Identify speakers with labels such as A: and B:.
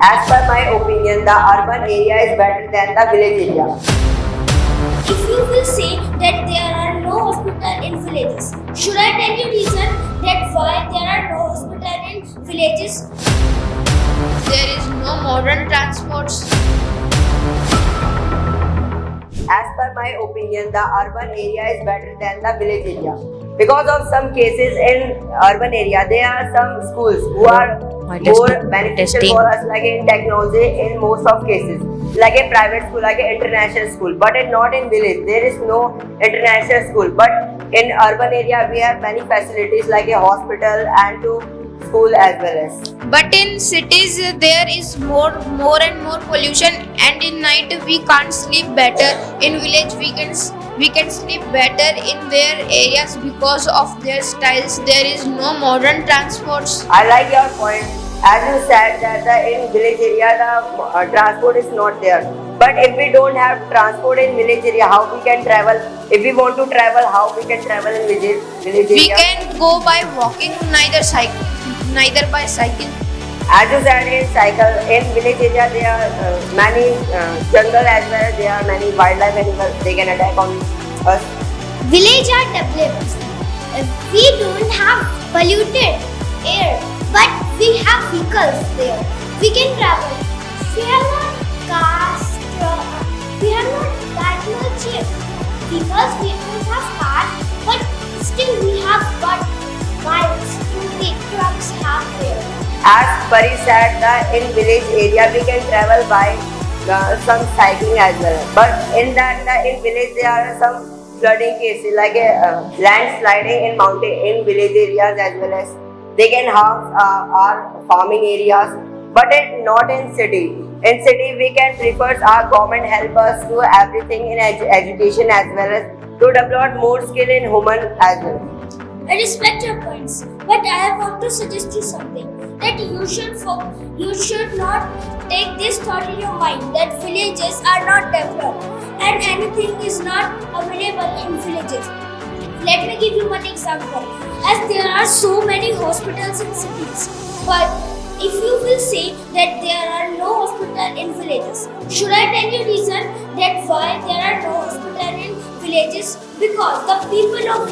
A: As per my opinion, the urban area is better than the village area.
B: If you will say that there are no hospital in villages, should I tell you reason that why there are no hospital in villages?
C: There is no modern transports.
A: As per my opinion, the urban area is better than the village area. Because of some cases in urban area, there are some schools who are more beneficial for us, like in technology in most of cases, like a private school, like an international school. But not in village, there is no international school. But in urban area, we have many facilities like a hospital and to school as well as.
C: But in cities there is more and more pollution, and in night we can't sleep better. In village we can sleep better in their areas because of their styles. There is no modern transports.
A: I like your point. As you said that in village area the transport is not there. But if we don't have transport in village area, how we can travel? If we want to travel, how we can travel in village area?
C: We can go by walking, neither by cycle.
A: As you said, in cycle in village area there are many jungle as well as there are many wildlife animals. They can attack on us.
B: Village are developed. We don't have polluted air, but we have vehicles there. We can travel. We have not cars. We have not that much because we don't have cars, but still we have got bikes, trucks have there.
A: As Pari said that in village area we can travel by some cycling as well. But in in village there are some flooding cases like a landsliding in mountain in village areas as well as they can harm our farming areas. But not in city. In city we can prefer our government help us to everything in education as well as to develop more skill in human as well.
B: I respect your points, but I want to suggest you something that you should not take this thought in your mind that villages are not developed and anything is not available in villages. Let me give you one example. As there are so many hospitals in cities, but if you will say that there are no hospital in villages, should I tell you reason that why there are no hospital in villages? Because the people of